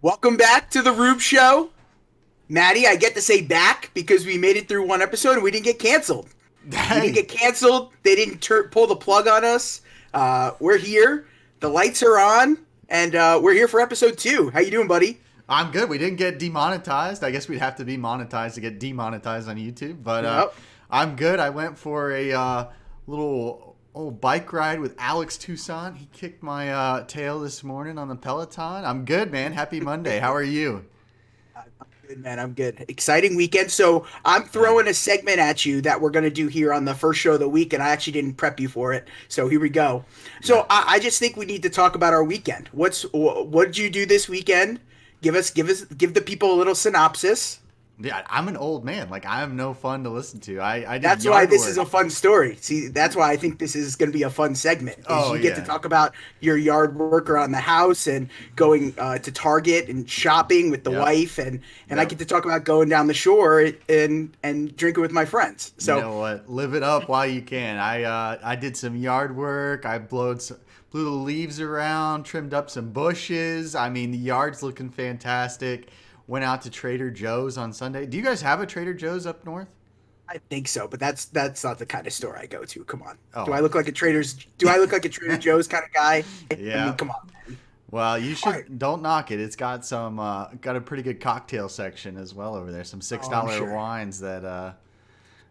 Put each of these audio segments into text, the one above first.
Welcome back to the Rueb Show. Maddie, I get to say back because we made it through one episode and we didn't get canceled. We didn't Hey, get canceled. They didn't pull the plug on us. We're here. The lights are on, and we're here for episode 2. How you doing, buddy? I'm good. We didn't get demonetized. I guess we'd have to be monetized to get demonetized on YouTube, but Yep. I'm good. I went for a little old bike ride with Alex Toussaint. He kicked my tail this morning on the Peloton. I'm good, man. Happy Monday. How are you? I'm good, man. I'm good. Exciting weekend. So I'm Yeah. throwing a segment at you that we're going to do here on the first show of the week, and I actually didn't prep you for it. So here we go. Yeah. So I just think we need to talk about our weekend. What did you do this weekend? Give the people a little synopsis. Yeah, I'm an old man. Like, I'm no fun to listen to. I did That's why yard this is work. a fun story. See, that's why I think this is going to be a fun segment. Is Oh, you get to yeah. talk about your yard work around the house and going to Target and shopping with the Yep. wife, and I Yep. get to talk about going down the shore and drinking with my friends. You So know what? Live it up while you can. I did some yard work. I blew the leaves around, trimmed up some bushes. I mean, the yard's looking fantastic. Went out to Trader Joe's on Sunday. Do you guys have a Trader Joe's up north? I think so, but that's not the kind of store I go to. Come on, Oh, Do I look like a Trader Joe's kind of guy? I mean, yeah. come on, man. Well, you All right. should don't knock it. It's got some got a pretty good cocktail section as well over there. Some six Oh, I'm dollar sure. wines that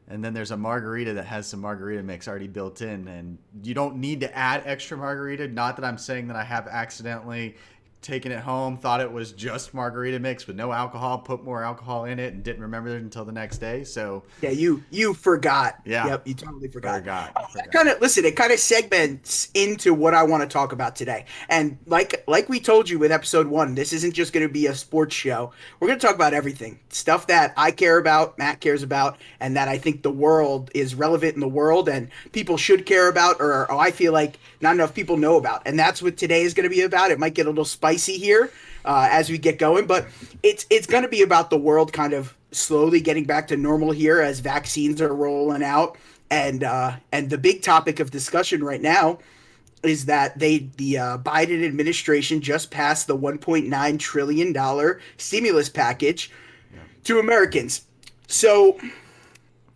and then there's a margarita that has some margarita mix already built in, and you don't need to add extra margarita. Not that I'm saying that I have accidentally taken it home, thought it was just margarita mix with no alcohol, put more alcohol in it, and didn't remember it until the next day. So Yeah, you forgot. yeah, Yep, you totally forgot. forgot. It kind of segments into what I want to talk about today. And like we told you with episode 1, this isn't just going to be a sports show. We're going to talk about everything. Stuff that I care about, Matt cares about, and that I think the world is relevant in the world and people should care about, or I feel like not enough people know about. And that's what today is going to be about. It might get a little spicy here as we get going, but it's going to be about the world kind of slowly getting back to normal here as vaccines are rolling out, and the big topic of discussion right now is that the Biden administration just passed the 1.9 trillion dollar stimulus package Yeah. to Americans. So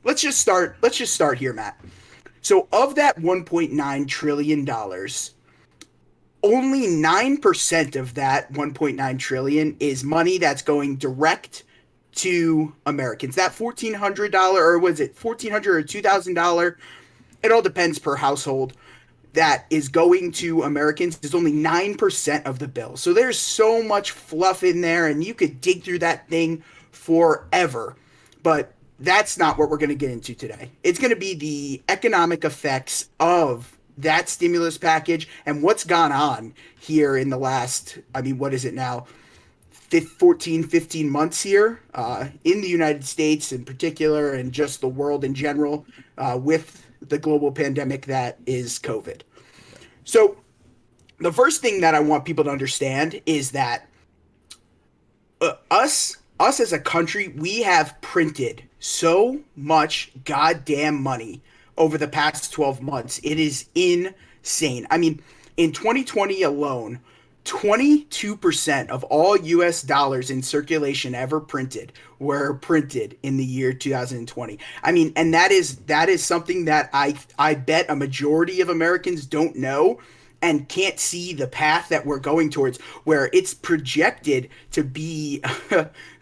let's just start. Let's just start here, Matt. So of that 1.9 trillion dollars, only 9% of that 1.9 trillion is money that's going direct to Americans. That $1,400, or was it 1,400 or $2,000? It all depends per household. That is going to Americans is only 9% of the bill. So there's so much fluff in there, and you could dig through that thing forever. But that's not what we're going to get into today. It's going to be the economic effects of that stimulus package and what's gone on here in the last, I mean, what is it now? 14, 15 months here in the United States in particular, and just the world in general with the global pandemic that is COVID. So, the first thing that I want people to understand is that us as a country, we have printed so much goddamn money over the past 12 months. It is insane. I mean, in 2020 alone, 22% of all US dollars in circulation ever printed were printed in the year 2020. I mean, and that is something that I bet a majority of Americans don't know and can't see the path that we're going towards, where it's projected to be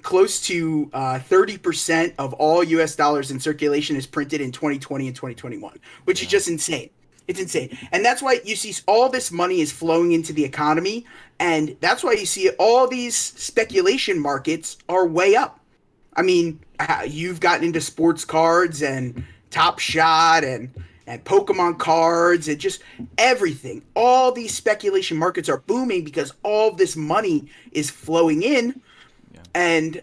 close to 30% of all US dollars in circulation is printed in 2020 and 2021, which is Yeah. just insane. It's insane. And that's why you see all this money is flowing into the economy. And that's why you see all these speculation markets are way up. I mean, you've gotten into sports cards and Top Shot and Pokemon cards and just everything. All these speculation markets are booming because all of this money is flowing in, Yeah. and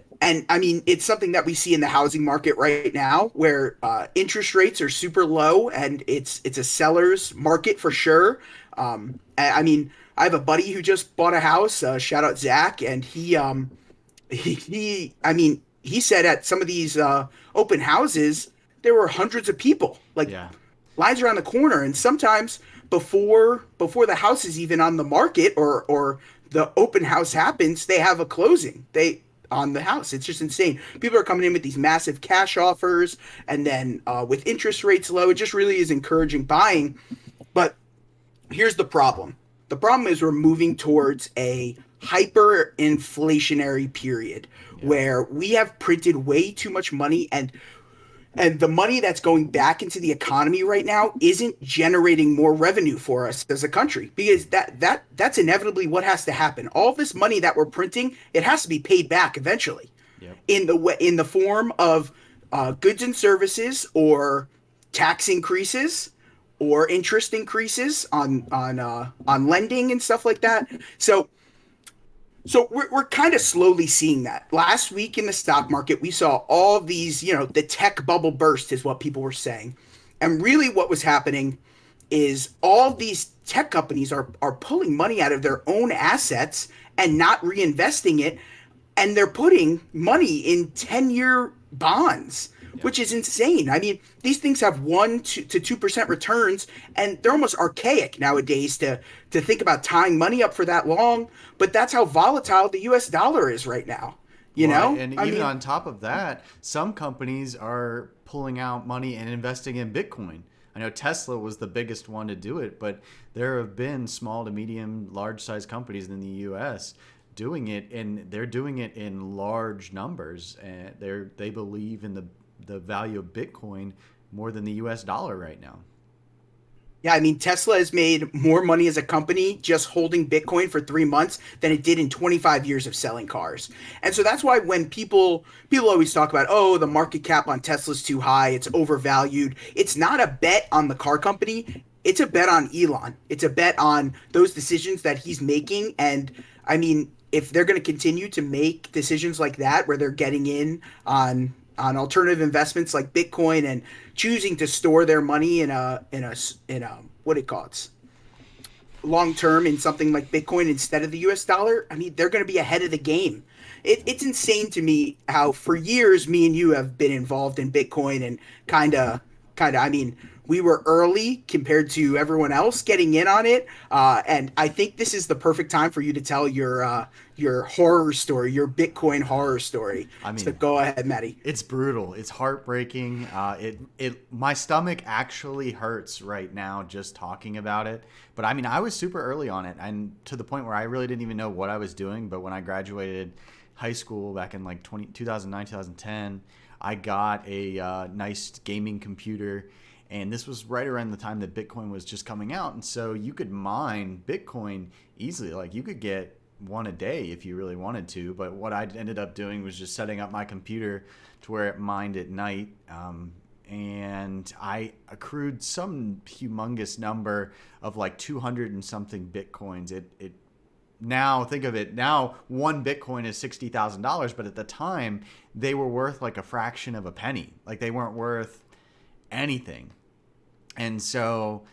I mean, it's something that we see in the housing market right now, where interest rates are super low, and it's a seller's market for sure. I mean, I have a buddy who just bought a house. Shout out Zach, and I mean, he said at some of these open houses there were hundreds of people, like Yeah. lines around the corner, and sometimes before the house is even on the market or the open house happens, they have a closing. They on the house. It's just insane. People are coming in with these massive cash offers, and then with interest rates low, it just really is encouraging buying. But here's the problem. The problem is we're moving towards a hyperinflationary period Yeah. where we have printed way too much money, and the money that's going back into the economy right now isn't generating more revenue for us as a country, because that's inevitably what has to happen. All this money that we're printing, it has to be paid back eventually, Yep. in the form of goods and services, or tax increases, or interest increases on lending and stuff like that. So we're kind of slowly seeing that. Last week in the stock market, we saw all these, the tech bubble burst is what people were saying. And really what was happening is all these tech companies are pulling money out of their own assets and not reinvesting it. And they're putting money in 10-year bonds, which is insane. I mean, these things have 1 to 2% returns, and they're almost archaic nowadays to think about tying money up for that long. But that's how volatile the U.S. dollar is right now. You Well, know, and I even mean, on top of that, some companies are pulling out money and investing in Bitcoin. I know Tesla was the biggest one to do it, but there have been small to medium, large size companies in the U.S. doing it, and they're doing it in large numbers. And they believe in the value of Bitcoin more than the U.S. dollar right now. yeah, I mean, Tesla has made more money as a company just holding Bitcoin for 3 months than it did in 25 years of selling cars. And so that's why when people always talk about, oh, the market cap on Tesla's too high, it's overvalued. It's not a bet on the car company. It's a bet on Elon. It's a bet on those decisions that he's making. And I mean, if they're going to continue to make decisions like that, where they're getting in on alternative investments like Bitcoin, and choosing to store their money in a what do you call it, long term, in something like Bitcoin instead of the U.S. dollar, I mean, they're going to be ahead of the game. It's insane to me how for years me and you have been involved in Bitcoin, and kind of. I mean, we were early compared to everyone else getting in on it, and I think this is the perfect time for you to tell your horror story, your Bitcoin horror story. I So mean, go ahead, Maddie. it's brutal. It's heartbreaking. My stomach actually hurts right now just talking about it. But I mean, I was super early on it, and to the point where I really didn't even know what I was doing. But when I graduated high school back in like 2009, 2010, I got a nice gaming computer. And this was right around the time that Bitcoin was just coming out. And so you could mine Bitcoin easily. Like you could get one a day if you really wanted to. But what I ended up doing was just setting up my computer to where it mined at night. And I accrued some humongous number of like 200 and something Bitcoins. It now think of it, now one Bitcoin is $60,000, but at the time they were worth like a fraction of a penny. Like they weren't worth anything. And so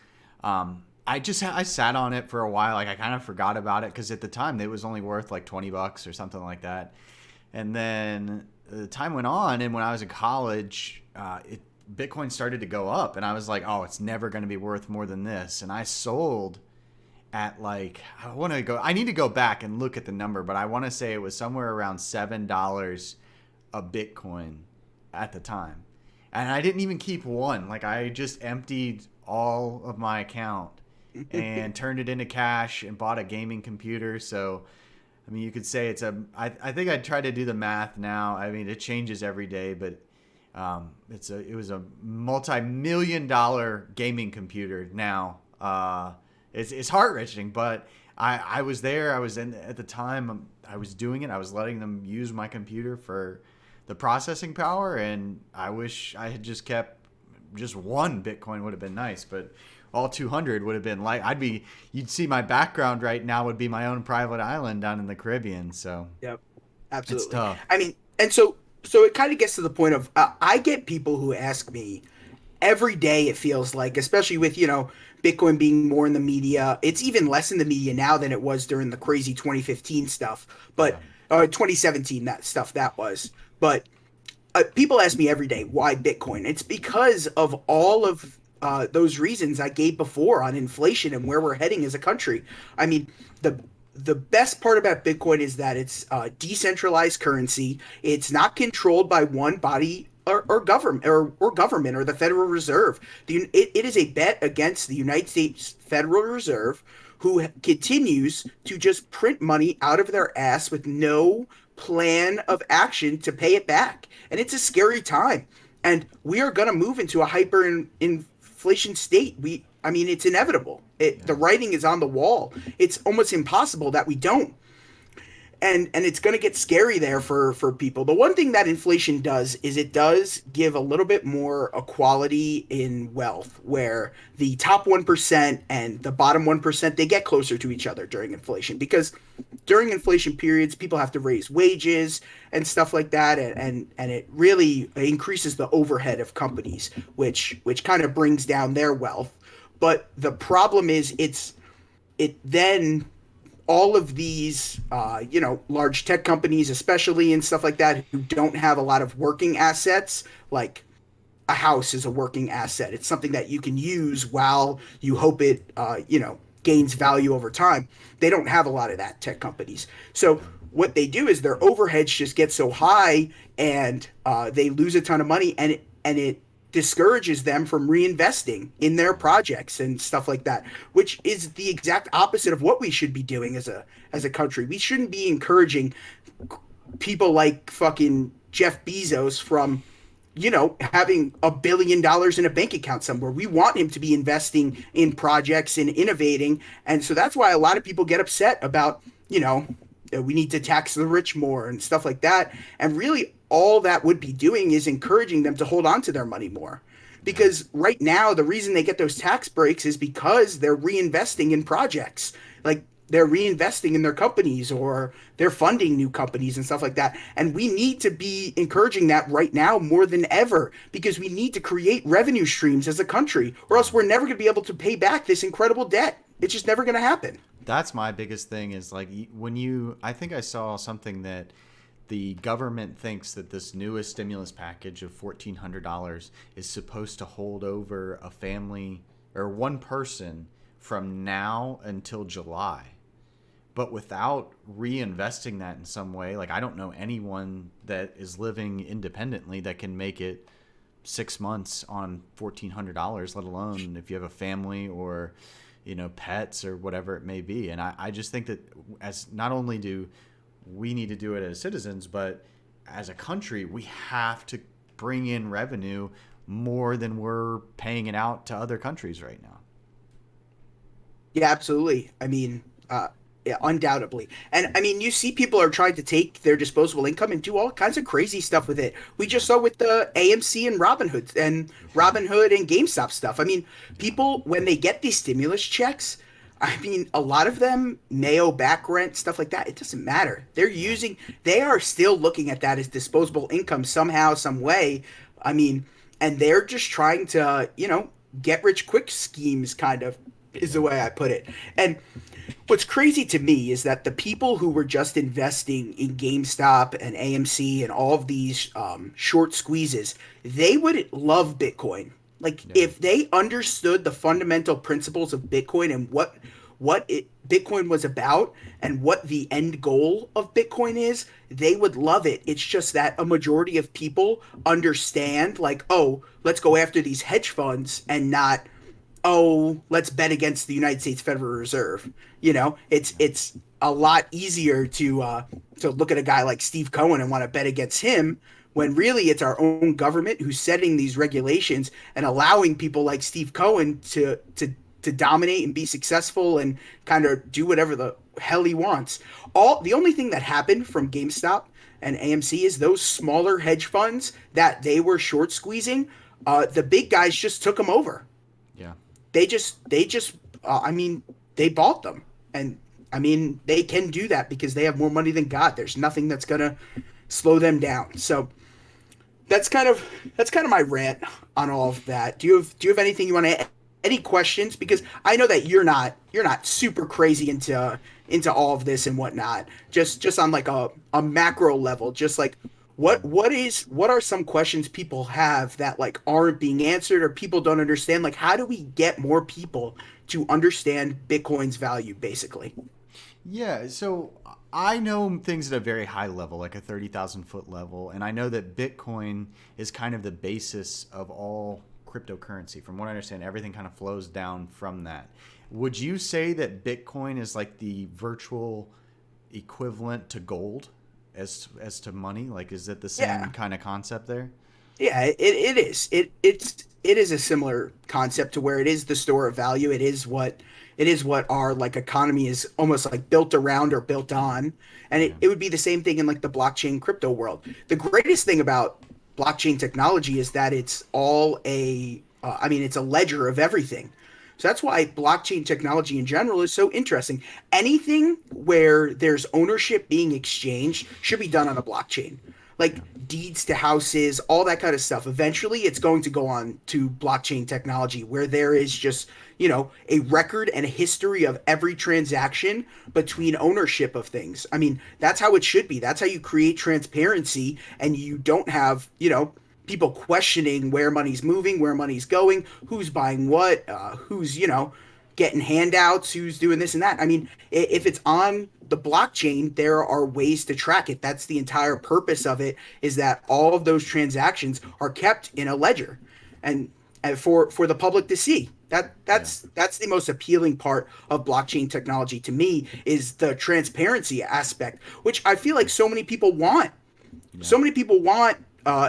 I sat on it for a while. Like I kind of forgot about it because at the time it was only worth like $20 or something like that. And then the time went on, and when I was in college, Bitcoin started to go up, and I was like, oh, it's never going to be worth more than this. And I sold at like, I need to go back and look at the number, but I want to say it was somewhere around $7 a Bitcoin at the time. And I didn't even keep one. Like I just emptied all of my account and turned it into cash and bought a gaming computer. So, I mean, you could say I think I'd try to do the math now. I mean, it changes every day, but it was a multi-million-dollar gaming computer now. It's heart-wrenching, but I was there. I was in at the time. I was doing it. I was letting them use my computer for the processing power, and I wish I had just kept just one Bitcoin. Would have been nice, but all 200 would have been like you'd see my background right now would be my own private island down in the Caribbean. So Yep, it's absolutely. tough. I mean, and so it kind of gets to the point of I get people who ask me every day, it feels like, especially with Bitcoin being more in the media. It's even less in the media now than it was during the crazy 2015 stuff, Yeah. but 2017, that stuff that was. But people ask me every day why Bitcoin. It's because of all of those reasons I gave before on inflation and where we're heading as a country. I mean, the the best part about Bitcoin is that it's decentralized currency. It's not controlled by one body or government or government or the Federal Reserve. It is a bet against the United States Federal Reserve, who continues to just print money out of their ass with no plan of action to pay it back. And it's a scary time. And we are going to move into a hyperinflation state. I mean, it's inevitable. The writing is on the wall. It's almost impossible that we don't. And it's going to get scary there for people. The one thing that inflation does is it does give a little bit more equality in wealth, where the top 1% and the bottom 1%, they get closer to each other during inflation, because during inflation periods, people have to raise wages and stuff like that, and it really increases the overhead of companies, which kind of brings down their wealth. But the problem is it then all of these, large tech companies, especially and stuff like that, who don't have a lot of working assets, like a house is a working asset. It's something that you can use while you hope it, gains value over time. They don't have a lot of that, tech companies. So what they do is their overheads just get so high, and they lose a ton of money, and it discourages them from reinvesting in their projects and stuff like that, which is the exact opposite of what we should be doing as a country. We shouldn't be encouraging people like fucking Jeff Bezos from, having $1 billion in a bank account somewhere. We want him to be investing in projects and innovating. And so that's why a lot of people get upset about, we need to tax the rich more and stuff like that. And really, all that would be doing is encouraging them to hold on to their money more. Because right now, the reason they get those tax breaks is because they're reinvesting in projects. Like, they're reinvesting in their companies, or they're funding new companies and stuff like that. And we need to be encouraging that right now more than ever, because we need to create revenue streams as a country, or else we're never going to be able to pay back this incredible debt. It's just never going to happen. That's my biggest thing is, like, I think I saw something that the government thinks that this newest stimulus package of $1,400 is supposed to hold over a family or one person from now until July. But without reinvesting that in some way, like, I don't know anyone that is living independently that can make it 6 months on $1,400, let alone if you have a family or, pets or whatever it may be. And I just think that, as not only do we need to do it as citizens, but as a country, we have to bring in revenue more than we're paying it out to other countries right now. Yeah, absolutely. I mean, yeah, undoubtedly. And I mean, you see people are trying to take their disposable income and do all kinds of crazy stuff with it. We just saw with the AMC and Robinhood and GameStop stuff. I mean, people, when they get these stimulus checks, I mean, a lot of them, Mayo back rent, stuff like that, it doesn't matter. They are still looking at that as disposable income somehow, some way. I mean, and they're just trying to, get rich quick schemes, kind of, is the way I put it. And what's crazy to me is that the people who were just investing in GameStop and AMC and all of these short squeezes, they would love Bitcoin. Like, if they understood the fundamental principles of Bitcoin and what Bitcoin was about and what the end goal of Bitcoin is, they would love it. It's just that a majority of people understand, like, oh, let's go after these hedge funds, and not, oh, let's bet against the United States Federal Reserve. It's a lot easier to look at a guy like Steve Cohen and want to bet against him, when really it's our own government who's setting these regulations and allowing people like Steve Cohen to dominate and be successful and kind of do whatever the hell he wants. The only thing that happened from GameStop and AMC is those smaller hedge funds that they were short squeezing. The big guys just took them over. Yeah. They bought them. And I mean, they can do that because they have more money than God. There's nothing that's going to slow them down. So that's kind of my rant on all of that. Do you have anything you want to, any questions? Because I know that you're not super crazy into all of this and whatnot. Just on like a macro level, just like what are some questions people have that like aren't being answered or people don't understand? Like, how do we get more people to understand Bitcoin's value, basically? Yeah, so I know things at a very high level, like a 30,000 foot level, and I know that Bitcoin is kind of the basis of all cryptocurrency. From what I understand, everything kind of flows down from that. Would you say that Bitcoin is like the virtual equivalent to gold as to money? Like, is it the same Yeah. kind of concept there? Yeah, it is. It is a similar concept to where it is the store of value. It is what our like economy is almost like built around or built on. And Yeah, it would be the same thing in like the blockchain crypto world. The greatest thing about blockchain technology is that it's all I mean, it's a ledger of everything. So that's why blockchain technology in general is so interesting. Anything where there's ownership being exchanged should be done on a blockchain, like yeah, deeds to houses, all that kind of stuff. Eventually, it's going to go on to blockchain technology where there is just, a record and a history of every transaction between ownership of things. I mean, that's how it should be. That's how you create transparency and you don't have, people questioning where money's moving, where money's going, who's buying what, who's, getting handouts, who's doing this and that. I mean, if it's on the blockchain, there are ways to track it. That's the entire purpose of it, is that all of those transactions are kept in a ledger and for the public to see. yeah, That's the most appealing part of blockchain technology to me, is the transparency aspect, which I feel like so many people want. yeah, So many people want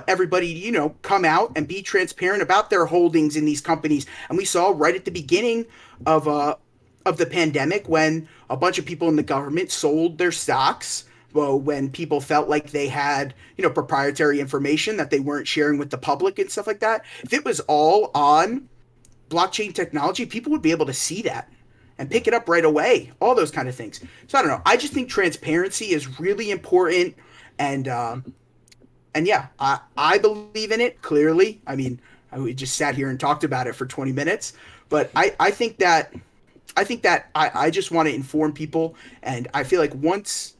everybody to, come out and be transparent about their holdings in these companies. And we saw right at the beginning of uh of the pandemic when a bunch of people in the government sold their stocks. Well, when people felt like they had, proprietary information that they weren't sharing with the public and stuff like that. If it was all on blockchain technology, people would be able to see that and yeah. pick it up right away. All those kind of things. So I don't know. I just think transparency is really important, and yeah, I believe in it clearly. I mean, we just sat here and talked about it for 20 minutes, but I think that I just want to inform people, and I feel like once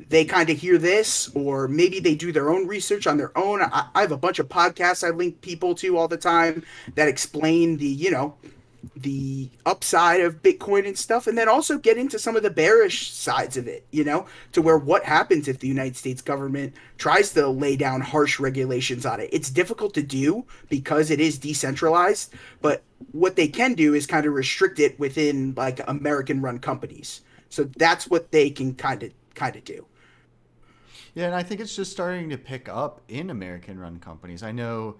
they kind of hear this, or maybe they do their own research on their own. I have a bunch of podcasts I link people to all the time that explain the upside of Bitcoin and stuff, and then also get into some of the bearish sides of it, to where what happens if the United States government tries to lay down harsh regulations on it. It's difficult to do because it is decentralized, but what they can do is kind of restrict it within like American run companies. So that's what they can kind of do. Yeah, and I think it's just starting to pick up in American-run companies. I know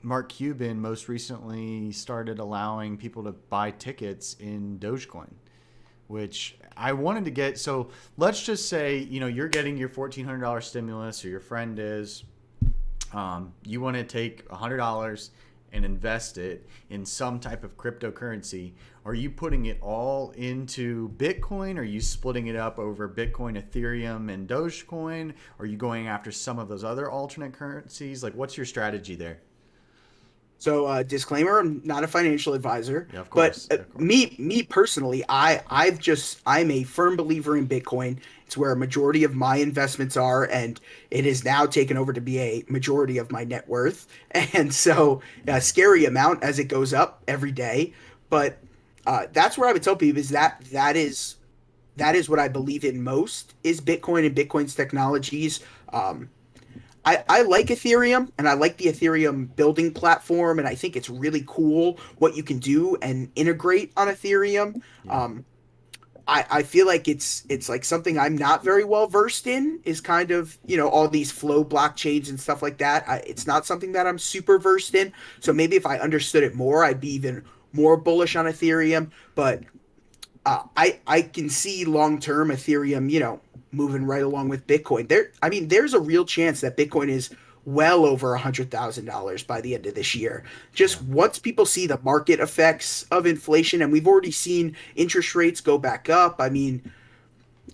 Mark Cuban most recently started allowing people to buy tickets in Dogecoin, which I wanted to get. So let's just say, you're getting your $1,400 stimulus, or your friend is. You want to take $100 and invest it in some type of cryptocurrency. Are you putting it all into Bitcoin? Are you splitting it up over Bitcoin, Ethereum, and Dogecoin? Are you going after some of those other alternate currencies? Like, what's your strategy there? So, disclaimer: I'm not a financial advisor, Yeah, of but course, of course. me personally, I'm a firm believer in Bitcoin. It's where a majority of my investments are, and it has now taken over to be a majority of my net worth. And so, a scary amount as it goes up every day. But that's where I would tell people is that is what I believe in most, is Bitcoin and Bitcoin's technologies. I like Ethereum, and I like the Ethereum building platform, and I think it's really cool what you can do and integrate on Ethereum. Yeah, Um, I feel like it's like something I'm not very well versed in, is kind of, all these flow blockchains and stuff like that. It's not something that I'm super versed in. So maybe if I understood it more, I'd be even more bullish on Ethereum. But I can see long term Ethereum, moving right along with Bitcoin. I mean, there's a real chance that Bitcoin is well over $100,000 by the end of this year. yeah, Just once people see the market effects of inflation, and we've already seen interest rates go back up. I mean,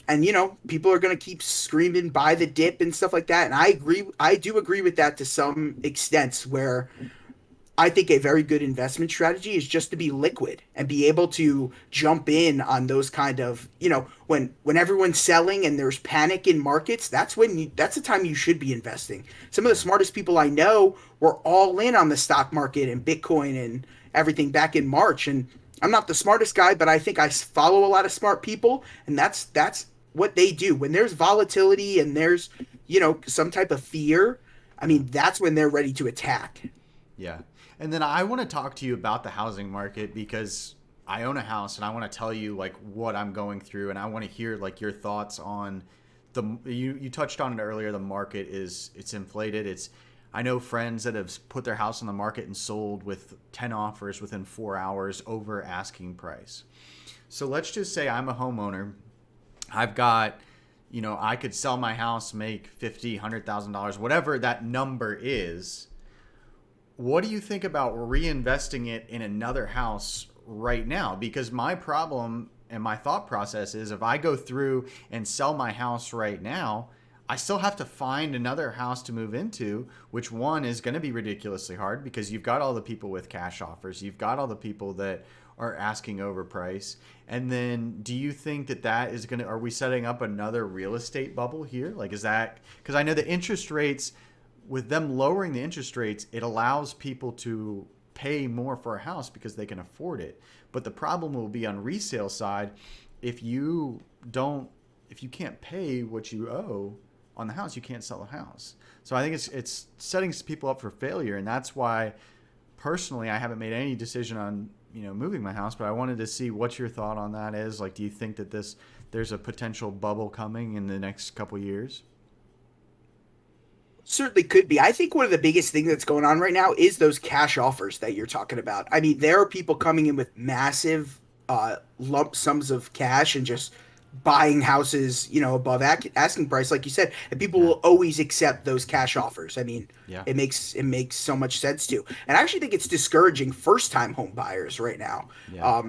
and people are going to keep screaming buy the dip and stuff like that. And I do agree with that to some extent, where I think a very good investment strategy is just to be liquid and be able to jump in on those kind of, when everyone's selling and there's panic in markets, that's the time you should be investing. Some of the yeah, smartest people I know were all in on the stock market and Bitcoin and everything back in March, and I'm not the smartest guy, but I think I follow a lot of smart people, and that's what they do. When there's volatility and there's, some type of fear, I Yeah. mean, that's when they're ready to attack. Yeah. And then I want to talk to you about the housing market because I own a house and I want to tell you like what I'm going through and I want to hear like your thoughts on you touched on it earlier. The market it's inflated. I know friends that have put their house on the market and sold with 10 offers within 4 hours over asking price. So let's just say I'm a homeowner. I've got, I could sell my house, make $50,000, $100,000, whatever that number is. What do you think about reinvesting it in another house right now? Because my problem and my thought process is if I go through and sell my house right now, I still have to find another house to move into, which one is going to be ridiculously hard because you've got all the people with cash offers. You've got all the people that are asking overprice. And then do you think that is going to, are we setting up another real estate bubble here? Like, is that, because I know the interest rates, with them lowering the interest rates, it allows people to pay more for a house because they can afford it. But the problem will be on resale side if you don't if you can't pay what you owe on the house, you can't sell the house. So I think it's setting people up for failure, and that's why personally I haven't made any decision on moving my house. But I wanted to see what your thought on that is. Like, do you think that there's a potential bubble coming in the next couple years? Certainly could be. I think one of the biggest things that's going on right now is those cash offers that you're talking about. I mean, there are people coming in with massive lump sums of cash and just buying houses, above asking price, like you said, and people Yeah. will always accept those cash offers. I mean, Yeah. it makes so much sense too. And I actually think it's discouraging first time home buyers right now. Yeah.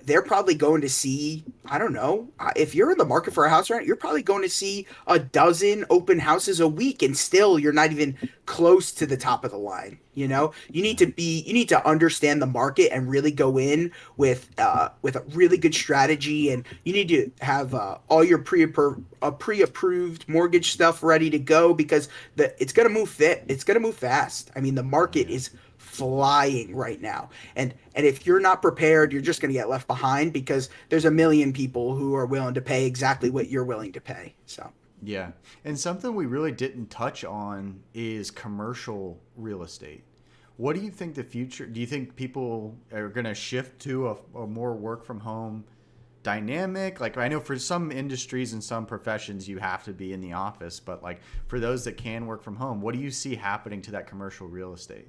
They're probably going to see, I don't know, if you're in the market for a house right now, you're probably going to see a dozen open houses a week, and still you're not even close to the top of the line. You need to understand the market and really go in with a really good strategy, and you need to have all your pre-approved mortgage stuff ready to go, because it's gonna move it's gonna move fast. I mean, the market Yeah. is flying right now, and if you're not prepared, you're just going to get left behind, because there's a million people who are willing to pay exactly what you're willing to pay. So Yeah. And something we really didn't touch on is commercial real estate. What do you think the future? Do you think people are going to shift to a more work from home dynamic? Like, I know for some industries and some professions you have to be in the office, but like for those that can work from home, what do you see happening to that commercial real estate?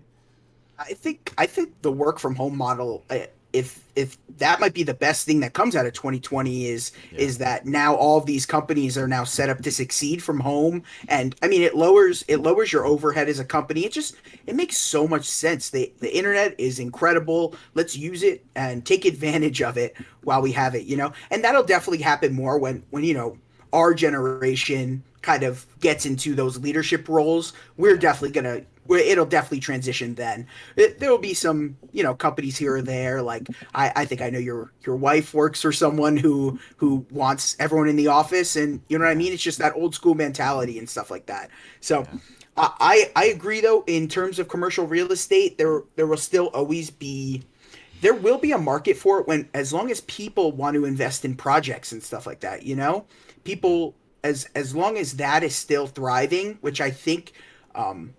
I think the work from home model, if that might be the best thing that comes out of 2020, Yeah. is that now all of these companies are now set up to succeed from home. And I mean, it lowers your overhead as a company. It makes so much sense. The internet is incredible. Let's use it and take advantage of it while we have it. And that'll definitely happen more when our generation kind of gets into those leadership roles. We're Yeah. definitely gonna it'll definitely transition then. There will be some, companies here or there. Like, I think I know your wife works for someone who wants everyone in the office, and you know what I Yeah. mean? It's just that old school mentality and stuff like that. So Yeah. I agree, though, in terms of commercial real estate, there will still always be there will be a market for it, when as long as people want to invest in projects and stuff like that. Yeah. People, as long as that is still thriving, which I think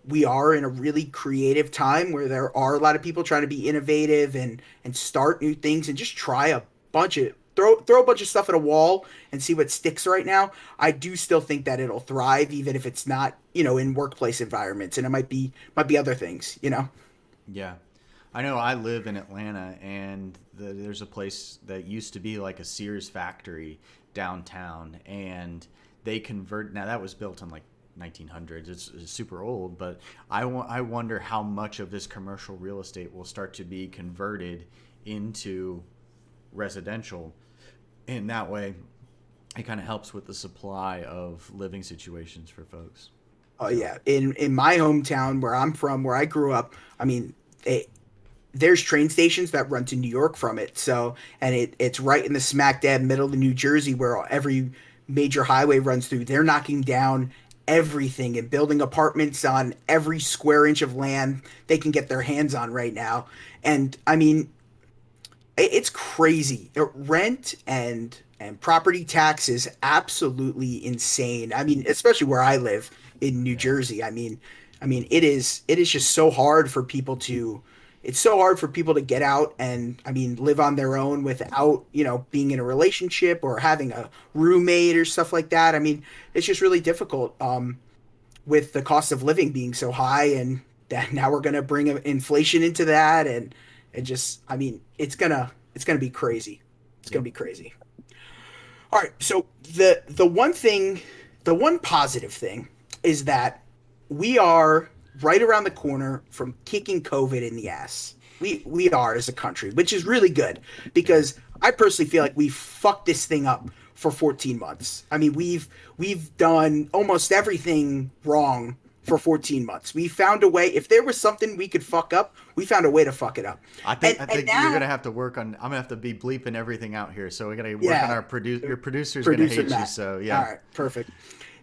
we are in a really creative time where there are a lot of people trying to be innovative and start new things and just try a bunch of throw a bunch of stuff at a wall and see what sticks right now. I do still think that it'll thrive, even if it's not, in workplace environments, and it might be other things. Yeah. I know I live in Atlanta, and there's a place that used to be like a Sears factory downtown, and they convert. Now that was built in like 1900s. It's super old, but I wonder how much of this commercial real estate will start to be converted into residential. And that way, it kind of helps with the supply of living situations for folks. Oh So, yeah, in my hometown where I'm from, where I grew up, I mean, there's train stations that run to New York from it. So, and it's right in the smack dab middle of New Jersey, where every major highway runs through. They're knocking down everything and building apartments on every square inch of land they can get their hands on right now. And I mean, It's crazy. Rent and property tax is absolutely insane. I mean, especially where I live in New Yeah. Jersey. I mean, it is just so hard for people to it's so hard for people to get out and I mean live on their own without, being in a relationship or having a roommate or stuff like that. I mean, it's just really difficult with the cost of living being so high and that now we're going to bring inflation into that and just I mean, it's going to be crazy. It's going Yep. to be crazy. All right, so the one positive thing is that we are right around the corner from kicking COVID in the ass. We are as a country, which is really good Yeah. because I personally feel like we fucked this thing up for 14 months. I mean, we've done almost everything wrong for 14 months. We found a way. If there was something we could fuck up, we found a way to fuck it up. I And think I and think you're now, gonna have to work on. I'm gonna have to be bleeping everything out here, so we gotta work on yeah, our produce. Your producer's gonna producer hate you. Matt. So All yeah, right, perfect.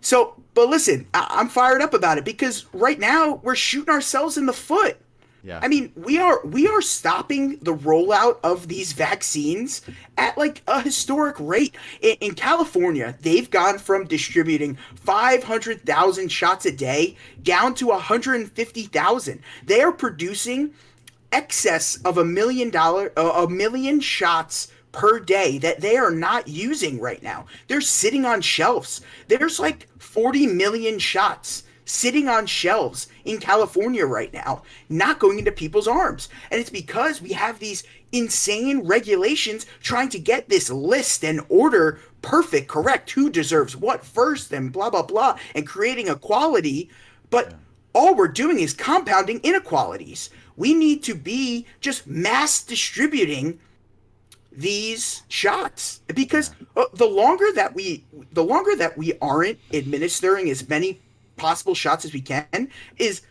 So, but listen, I'm fired up about it because right now we're shooting ourselves in the foot. yeah, I mean, we are stopping the rollout of these vaccines at like a historic rate. In California, they've gone from distributing 500,000 shots a day down to 150,000. They are producing excess of a million shots per day that they are not using right now. They're sitting on shelves. There's like 40 million shots sitting on shelves in California right now, not going into people's arms. And it's because we have these insane regulations trying to get this list and order perfect, correct, who deserves what first, and blah, blah, blah, and creating equality. But yeah, all we're doing is compounding inequalities. We need to be just mass distributing these shots because yeah, the longer that we aren't administering as many possible shots as we can is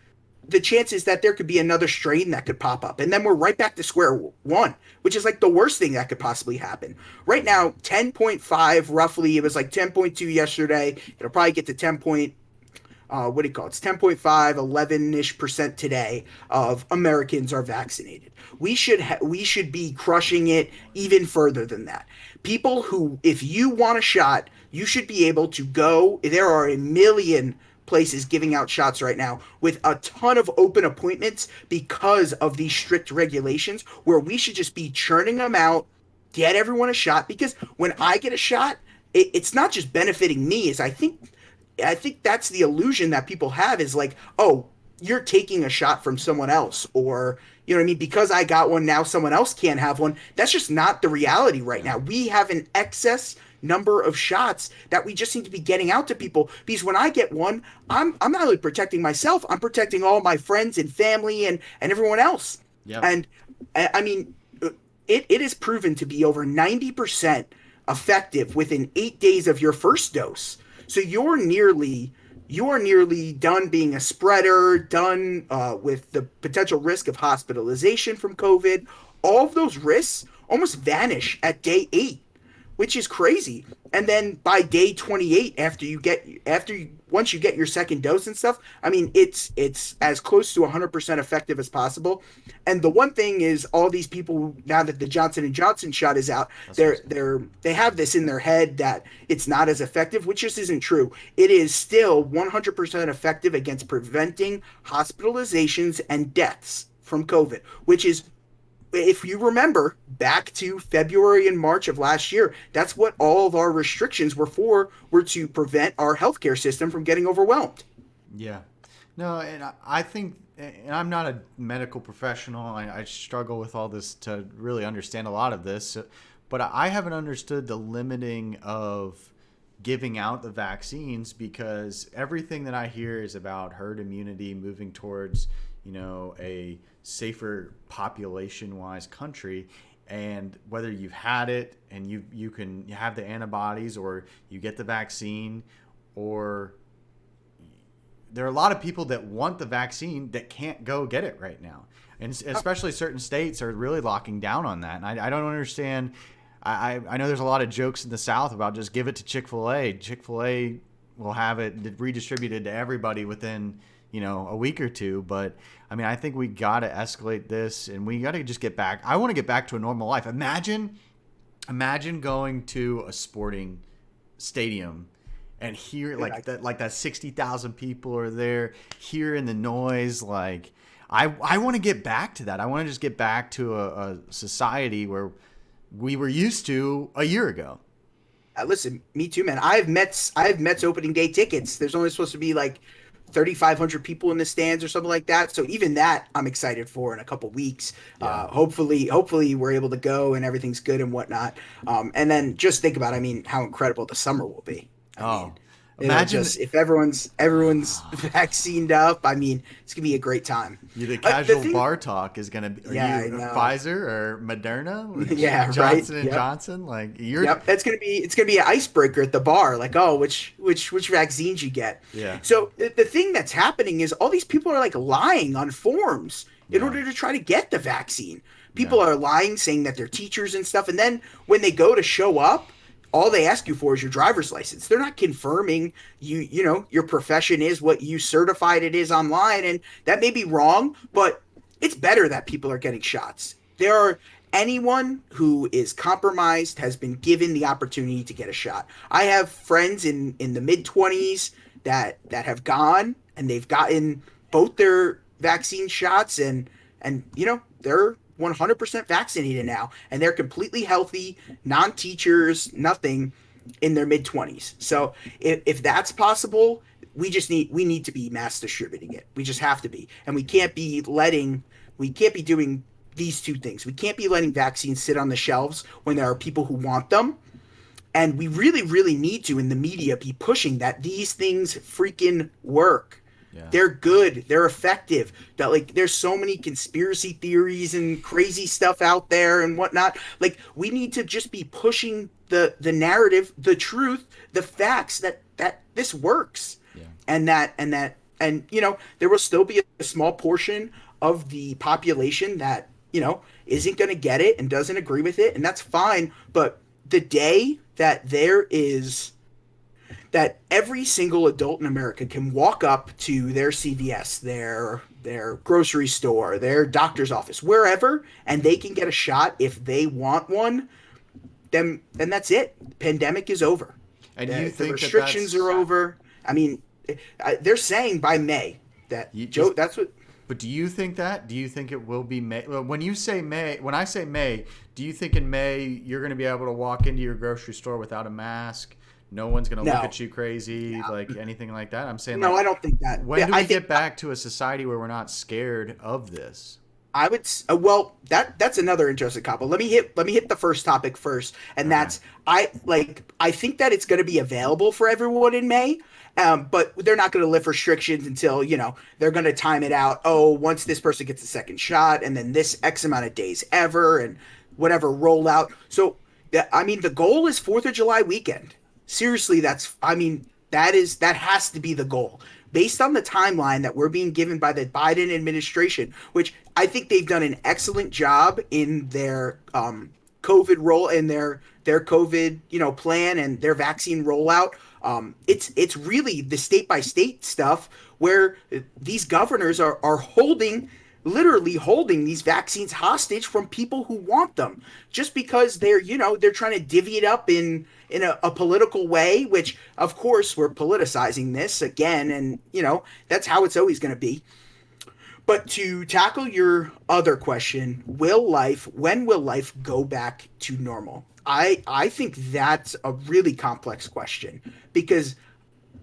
the chances that there could be another strain that could pop up and then we're right back to square one, which is like the worst thing that could possibly happen right yeah, now. 10.5 roughly, it was like 10.2 yesterday. It'll probably get to 10 point what do you call it? It's 10.5, 11-ish% today of Americans are vaccinated. We should be crushing it even further than that. People who, if you want a shot, you should be able to go. There are a million places giving out shots right now with a ton of open appointments because of these strict regulations where we should just be churning them out, get everyone a shot because when I get a shot, it's not just benefiting me. Is I think that's the illusion that people have is like, oh, you're taking a shot from someone else, or you know what I mean? Because I got one now, someone else can't have one. That's just not the reality right yeah, now. We have an excess number of shots that we just need to be getting out to people. Because when I get one, I'm not only protecting myself, I'm protecting all my friends and family and everyone else. yep, And I mean, it is proven to be over 90% effective within 8 days of your first dose. So you're nearly done being a spreader, done with the potential risk of hospitalization from COVID. All of those risks almost vanish at day 8, which is crazy. And then by day 28, once you get your second dose and stuff, I mean it's as close to 100% effective as possible. And the one thing is, all these people, now that the Johnson & Johnson shot is out, that's what I was gonna say. they have this in their head that it's not as effective, which just isn't true. It is still 100% effective against preventing hospitalizations and deaths from COVID, which is, if you remember back to February and March of last year, that's what all of our restrictions were to prevent our healthcare system from getting overwhelmed. Yeah. No, and I think, and I'm not a medical professional. I struggle with all this to really understand a lot of this, but I haven't understood the limiting of giving out the vaccines because everything that I hear is about herd immunity moving towards, a safer population-wise country. And whether you've had it and you can have the antibodies or you get the vaccine, or there are a lot of people that want the vaccine that can't go get it right now. And especially certain states are really locking down on that. And I don't understand. I know there's a lot of jokes in the South about just give it to Chick-fil-A. Chick-fil-A will have it redistributed to everybody within, a week or two. But I mean, I think we got to escalate this, and we got to just get back. I want to get back to a normal life. Imagine going to a sporting stadium and hear that 60,000 people are there, hearing the noise. Like, I want to get back to that. I want to just get back to a society where we were used to a year ago. Listen, me too, man. I have Mets opening day tickets. There's only supposed to be like 3,500 people in the stands or something like that. So even that I'm excited for in a couple weeks. Yeah. Hopefully we're able to go and everything's good and whatnot. And then just think about, I mean, how incredible the summer will be. I mean, imagine just if everyone's vaccinated up. I mean, it's gonna be a great time. The casual bar talk is gonna be. Are you Pfizer or Moderna? Yeah, Johnson right. and Yep. Johnson. Like you're. Yep, it's gonna be an icebreaker at the bar. Like, oh, which vaccines you get? Yeah. So the thing that's happening is all these people are like lying on forms in order to try to get the vaccine. People are lying, saying that they're teachers and stuff, and then when they go to show up, all they ask you for is your driver's license. They're not confirming your profession is what you certified it is online, and that may be wrong, but it's better that people are getting shots. Anyone who is compromised has been given the opportunity to get a shot. I have friends in the mid-20s that have gone and they've gotten both their vaccine shots and they're 100% vaccinated now, and they're completely healthy, non-teachers, nothing, in their mid-20s. So if that's possible, we need to be mass distributing it. We just have to be, and we can't be doing these two things. We can't be letting vaccines sit on the shelves when there are people who want them, and we really, really need to, in the media, be pushing that these things freaking work. Yeah. They're good. They're effective. There's so many conspiracy theories and crazy stuff out there and whatnot. Like, we need to just be pushing the narrative, the truth, the facts that this works. Yeah. And there will still be a small portion of the population that, isn't going to get it and doesn't agree with it. And that's fine. But the day that that every single adult in America can walk up to their CVS, their grocery store, their doctor's office, wherever, and they can get a shot if they want one, then that's it. The pandemic is over. And you think the restrictions are over. I mean, they're saying by May that's what. But do you think that? Do you think it will be May? When I say May, do you think in May you're going to be able to walk into your grocery store without a mask? No one's going to look at you crazy, like anything like that. I'm saying, no, I don't think that. When do we get back to a society where we're not scared of this? I would. Well, that's another interesting topic. Let me hit the first topic first, and that's I think that it's going to be available for everyone in May. But they're not going to lift restrictions until, they're going to time it out. Oh, once this person gets a second shot, and then this X amount of days ever, and whatever rollout. So, the goal is 4th of July weekend. Seriously, that has to be the goal. Based on the timeline that we're being given by the Biden administration, which I think they've done an excellent job in their COVID roll and their COVID plan and their vaccine rollout. It's really the state by state stuff where these governors are literally holding these vaccines hostage from people who want them, just because they're trying to divvy it up in a political way, which of course we're politicizing this again, and that's how it's always going to be. But to tackle your other question, when will life go back to normal? I think that's a really complex question, because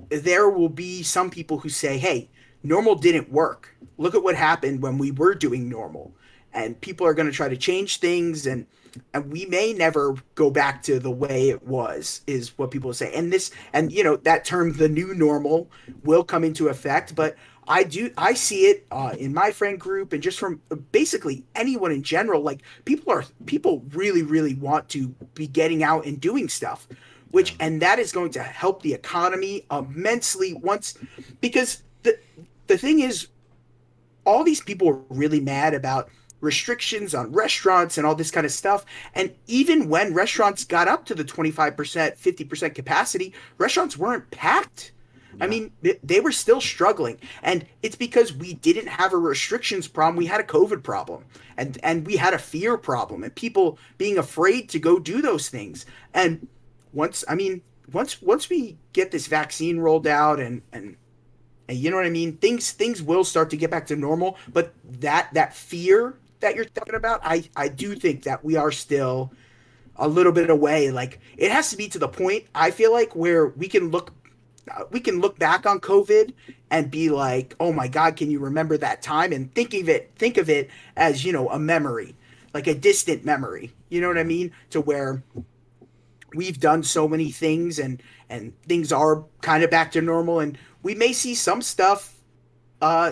there will be some people who say, hey, normal didn't work. Look at what happened when we were doing normal. And people are going to try to change things, and we may never go back to the way it was, is what people say. And that term, the new normal, will come into effect. But I see it in my friend group, and just from basically anyone in general. Like, people really, really want to be getting out and doing stuff, and that is going to help the economy immensely because the thing is, all these people are really mad about restrictions on restaurants and all this kind of stuff. And even when restaurants got up to the 25%, 50% capacity, restaurants weren't packed. I Yeah. mean, they were still struggling, and it's because we didn't have a restrictions problem. We had a COVID problem, and we had a fear problem, and people being afraid to go do those things. And once, I mean, once we get this vaccine rolled out, and you know what I mean, things will start to get back to normal. But that fear that you're talking about, I do think that we are still a little bit away. Like it has to be to the point I feel like where we can look back on COVID and be like, oh my God, can you remember that time? And think of it as, a memory, like a distant memory. You know what I Yeah. mean? To where we've done so many things and things are kind of back to normal, and we may see some stuff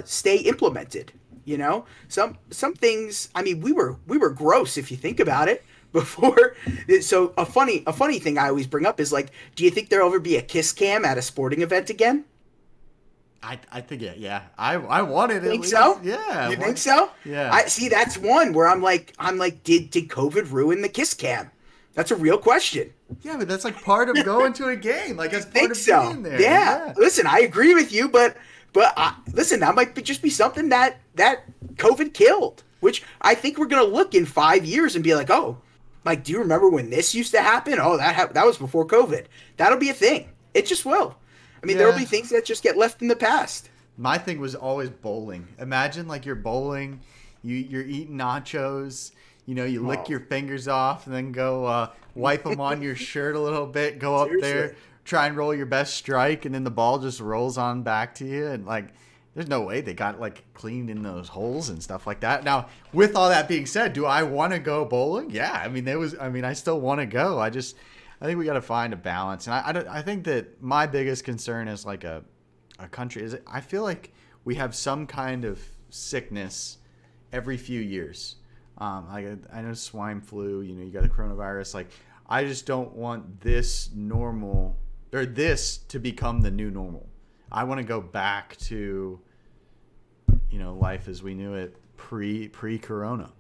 stay implemented. Some things. I mean, we were gross if you think about it before. So a funny thing I always bring up is like, do you think there'll ever be a kiss cam at a sporting event again? I think it. Yeah. I want it at Think least. so? Yeah. You think What? so? Yeah. I see. That's one where I'm like, did COVID ruin the kiss cam? That's a real question. Yeah, but that's like part of going to a game. Like I that's part think of so. being there. Yeah. Yeah. Listen, I agree with you, but listen, that might just be something that COVID killed. Which I think we're gonna look in 5 years and be like, oh, like, do you remember when this used to happen? Oh, that was before COVID. That'll be a thing. It just will. I mean, there will Yeah. be things that just get left in the past. My thing was always bowling. Imagine like you're bowling, you're eating nachos. You lick Oh, your fingers off and then go wipe them on your shirt a little bit. Go up seriously. there, try and roll your best strike, and then the ball just rolls on back to you. And like, there's no way they got like cleaned in those holes and stuff like that. Now, with all that being said, do I want to go bowling? Yeah, I mean, there was. I mean, I still want to go. I think we got to find a balance, and I think that my biggest concern is like a country is I feel like we have some kind of sickness every few years. Like I know swine flu, you got the coronavirus. Like I just don't want this normal or this to become the new normal. I want to go back to life as we knew it pre corona.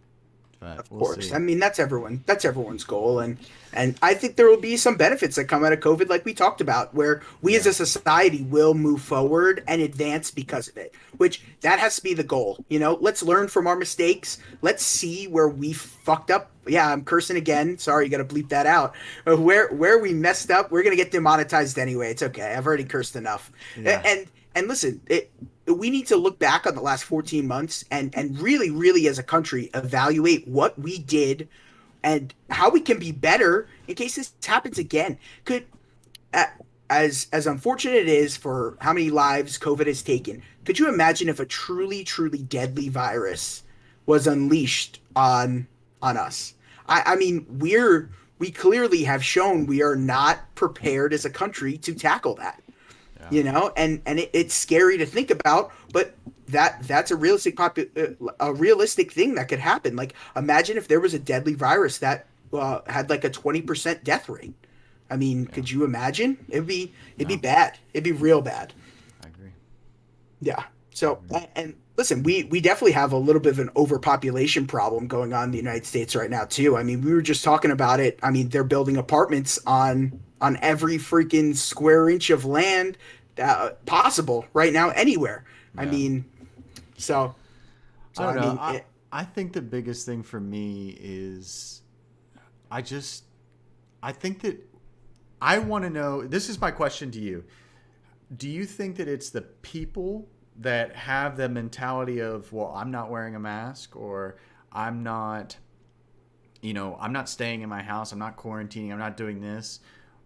But Of we'll course. see. I mean, that's everyone's goal, and I think there will be some benefits that come out of COVID, like we talked about, where we as Yeah. a society will move forward and advance because of it. Which that has to be the goal. Let's learn from our mistakes. Let's see where we fucked up. Yeah, I'm cursing again. Sorry, you got to bleep that out. Where we messed up, we're gonna get demonetized anyway. It's okay. I've already cursed enough. Yeah. And listen, we need to look back on the last 14 months and really, really, as a country, evaluate what we did and how we can be better in case this happens again. Could as unfortunate it is for how many lives COVID has taken, could you imagine if a truly, truly deadly virus was unleashed on us? I mean, we clearly have shown we are not prepared as a country to tackle that. Yeah. And it's scary to think about, but that's a realistic thing that could happen. Like, imagine if there was a deadly virus that had like a 20% death rate. I mean, Yeah. could you imagine? It'd be No, bad. It'd be real bad. I agree. Yeah. I So, agree. and listen, we definitely have a little bit of an overpopulation problem going on in the United States right now too. I mean, we were just talking about it. I mean, they're building apartments on every freaking square inch of land possible right now anywhere. I Yeah. mean, so I so don't I know. mean, I think the biggest thing for me is I just I think that I want to know. This is my question to you. Do you think that it's the people that have the mentality of, well, I'm not wearing a mask, or I'm not, I'm not staying in my house, I'm not quarantining, I'm not doing this,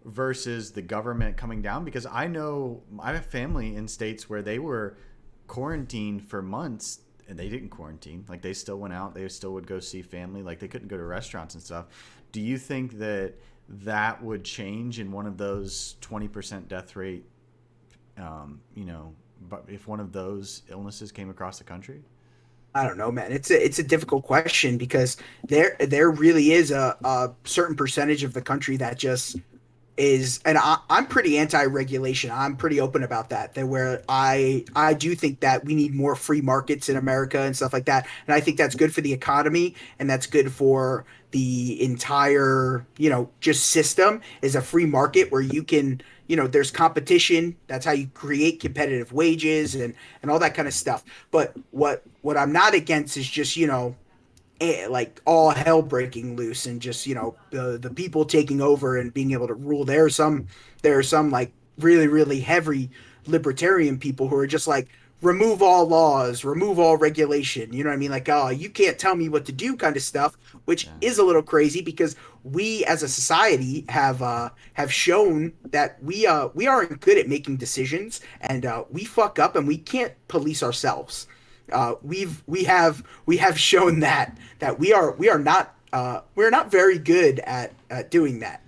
versus the government coming down? Because I know I have family in states where they were quarantined for months and they didn't quarantine. Like they still went out, they still would go see family, like they couldn't go to restaurants and stuff. Do you think that that would change in one of those 20% death rate, but if one of those illnesses came across the country? I don't know, man. It's a difficult question because there really is a certain percentage of the country that just is, and I'm pretty anti-regulation. I'm pretty open about that. That where I do think that we need more free markets in America and stuff like that, and I think that's good for the economy and that's good for the entire just system is a free market where there's competition. That's how you create competitive wages and all that kind of stuff. But what I'm not against is just, like all hell breaking loose and just, the people taking over and being able to rule. There are some like really, really heavy libertarian people who are just like, remove all laws, remove all regulation. You know what I mean? Like, oh, you can't tell me what to do, kind of stuff, which Yeah. is a little crazy because we as a society have shown that we aren't good at making decisions, and we fuck up and we can't police ourselves. We have shown that we're not very good at doing that.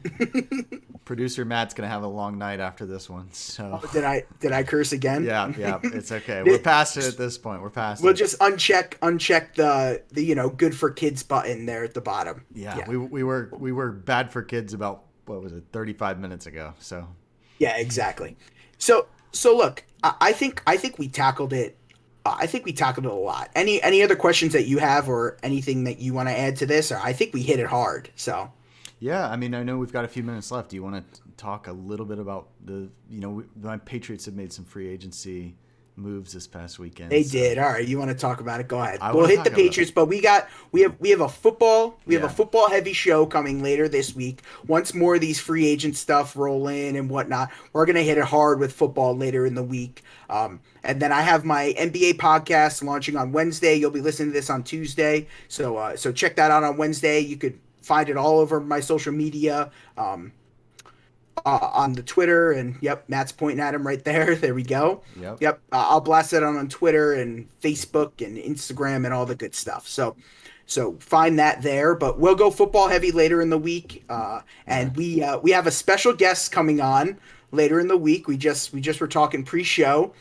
Producer Matt's gonna have a long night after this one. So Did I curse again? yeah, it's okay. We're past it at this point. We're past We'll it. just uncheck the good for kids button there at the bottom. Yeah, we were bad for kids about, what was it, 35 minutes ago. So Yeah, exactly. So look, I think we tackled it. I think we tackled it a lot. Any other questions that you have or anything that you want to add to this? Or I think we hit it hard. So yeah, I mean, I know we've got a few minutes left. Do you want to talk a little bit about my Patriots have made some free agency moves this past weekend. they did. All right, you want to talk about it? Go ahead. I We'll wanna hit talk the about it. Patriots, but we have a football Yeah. heavy show coming later this week. Once more of these free agent stuff roll in and whatnot, we're gonna hit it hard with football later in the week. And then I have my NBA podcast launching on Wednesday. You'll be listening to this on Tuesday, so check that out on Wednesday. You could find it all over my social media. On the Twitter, and yep, Matt's pointing at him right there. There we go. Yep. Yep, I'll blast that on Twitter and Facebook and Instagram and all the good stuff. So find that there. But we'll go football heavy later in the week, and we have a special guest coming on later in the week. We just were talking pre-show.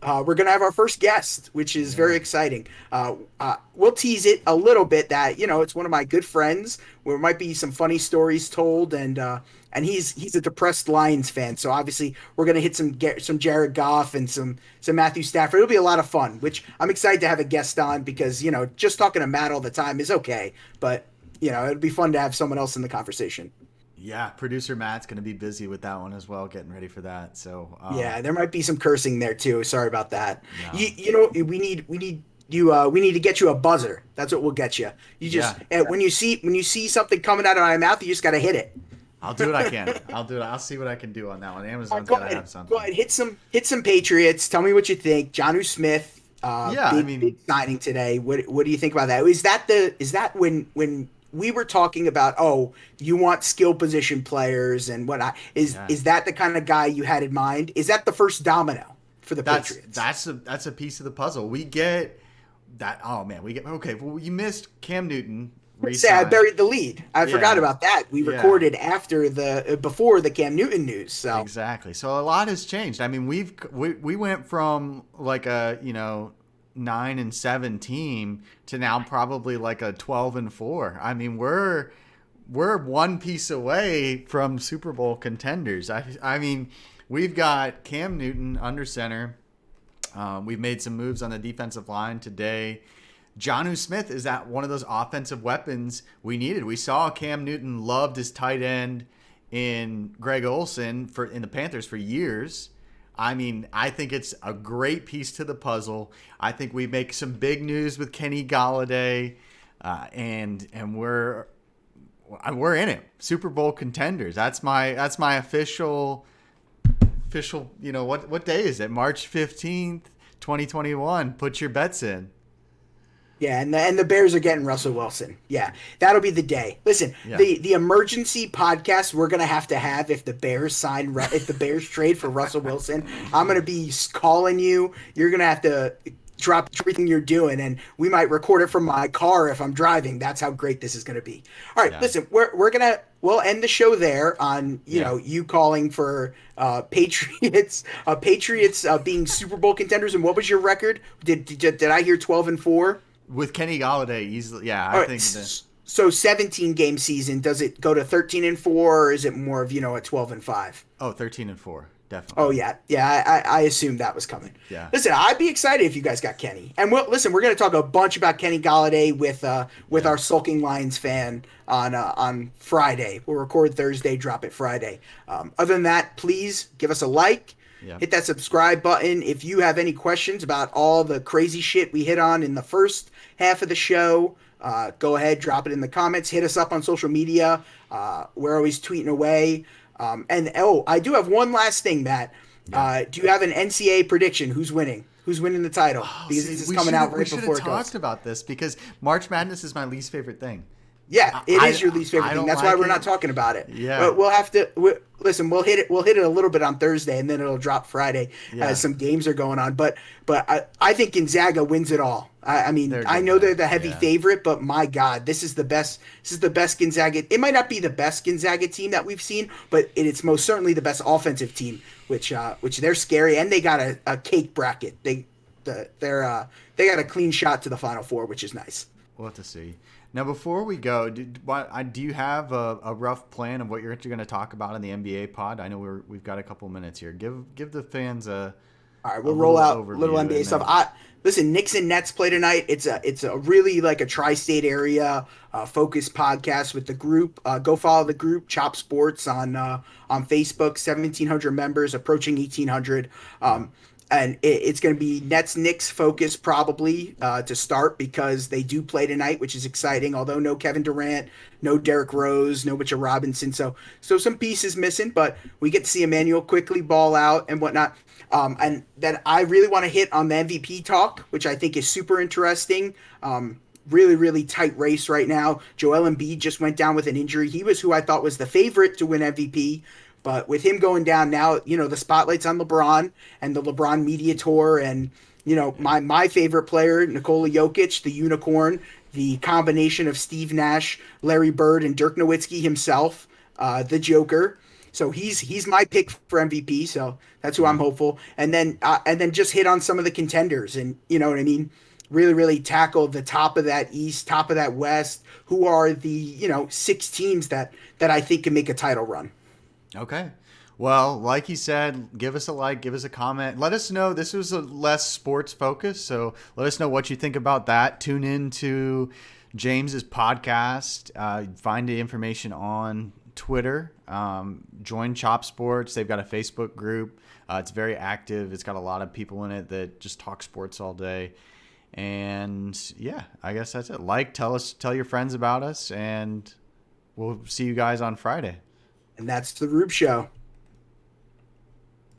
We're gonna have our first guest, which is very exciting. We'll tease it a little bit that it's one of my good friends. Where might be some funny stories told, and he's a depressed Lions fan. So obviously we're gonna hit some Jared Goff and some Matthew Stafford. It'll be a lot of fun, which I'm excited to have a guest on because just talking to Matt all the time is okay, but it'd be fun to have someone else in the conversation. Yeah, producer Matt's going to be busy with that one as well, getting ready for that. So Yeah, there might be some cursing there too. Sorry about that. No. We need to get you a buzzer. That's what we'll get you. You just when you see something coming out of my mouth, you just got to hit it. I'll do what I can. I'll do it. I'll see what I can do on that one. Amazon's Go got to ahead. have something. Go ahead. Hit some Patriots. Tell me what you think. Jonnu Smith. Big signing today. What do you think about that? Is that when we were talking about, you want skill position players and whatnot? Is that the kind of guy you had in mind? Is that the first domino for the Patriots? That's a piece of the puzzle. We get that. Oh man, okay. Well, you missed Cam Newton. Say I buried the lead. I Yeah. forgot about that. We Yeah. recorded before the Cam Newton news. So Exactly. So a lot has changed. I mean, we went from like a 9-7 team to now probably like a 12-4. I mean, we're one piece away from Super Bowl contenders. I mean, we've got Cam Newton under center. We've made some moves on the defensive line today. Jonnu Smith is that one of those offensive weapons we needed. We saw Cam Newton loved his tight end in Greg Olsen in the Panthers for years. I mean, I think it's a great piece to the puzzle. I think we make some big news with Kenny Galladay, and we're in it. Super Bowl contenders. That's my official. What day is it? March 15th, 2021. Put your bets in. yeah, and the Bears are getting Russell Wilson. Yeah, that'll be the day. Listen, Yeah. the emergency podcast we're gonna have if the Bears if the Bears trade for Russell Wilson, I'm gonna be calling you. You're gonna have to drop everything you're doing, and we might record it from my car if I'm driving. That's how great this is gonna be. All right, Yeah. listen, we'll end the show there on you calling for Patriots being Super Bowl contenders. And what was your record? Did I hear 12-4? With Kenny Galladay, easily, yeah, All I right, think that. so 17 game season. Does it go to 13-4, or is it more of a 12-5? Oh, 13-4, definitely. Oh yeah. I assumed that was coming. Yeah. Listen, I'd be excited if you guys got Kenny. And listen, we're gonna talk a bunch about Kenny Galladay with Yeah. our sulking Lions fan on Friday. We'll record Thursday, drop it Friday. Other than that, please give us a like, Yeah. hit that subscribe button. If you have any questions about all the crazy shit we hit on in the first half of the show, go ahead, drop it in the comments. Hit us up on social media. We're always tweeting away. And I do have one last thing, Matt. Yeah. Do you have an NCAA prediction? Who's winning? Who's winning the title? Oh, Because see, this is we coming should out have right before it talked goes. about this because March Madness is my least favorite thing. Yeah, it is your least favorite I thing. don't That's why like we're it. not talking about it. Yeah. But we'll have to listen. We'll hit it. We'll hit it a little bit on Thursday, and then it'll drop Friday Yeah. as some games are going on. But I think Gonzaga wins it all. I mean, They're I good, know man. they're the heavy Yeah. favorite, but my God, this is the best. This is the best Gonzaga. It might not be the best Gonzaga team that we've seen, but it's most certainly the best offensive team. Which they're scary, and they got a cake bracket. They got a clean shot to the Final Four, which is nice. We'll have to see. Now, before we go, do you have a rough plan of what you're going to talk about in the NBA pod? I know we've got a couple minutes here. Give the fans a All right, we'll a roll little out overview little NBA and stuff. then- Listen, Knicks and Nets play tonight. It's a really like a tri-state area focused podcast with the group. Go follow the group Chop Sports on Facebook. 1,700 members, approaching 1,800. And it's going to be Nets Knicks focus probably to start because they do play tonight, which is exciting. Although no Kevin Durant, no Derrick Rose, no Mitchell Robinson, so some pieces missing, but we get to see Emmanuel quickly ball out and whatnot. And then I really want to hit on the MVP talk, which I think is super interesting. Really, really tight race right now. Joel Embiid just went down with an injury. He was who I thought was the favorite to win MVP. But with him going down now, the spotlight's on LeBron and the LeBron media tour. And, my favorite player, Nikola Jokic, the unicorn, the combination of Steve Nash, Larry Bird, and Dirk Nowitzki himself, the Joker. So he's my pick for MVP. So that's who I'm hopeful. And then just hit on some of the contenders, and you know what I mean. Really, really tackle the top of that East, top of that West. Who are the 6 teams that I think can make a title run? Okay. Well, like he said, give us a like, give us a comment. Let us know. This was a less sports focus, so let us know what you think about that. Tune in to James's podcast. Find the information on Twitter. Join Chop Sports. They've got a Facebook group. It's very active. It's got a lot of people in it that just talk sports all day. And yeah, I guess that's it. Tell your friends about us, and we'll see you guys on Friday. And that's the Rueb Show.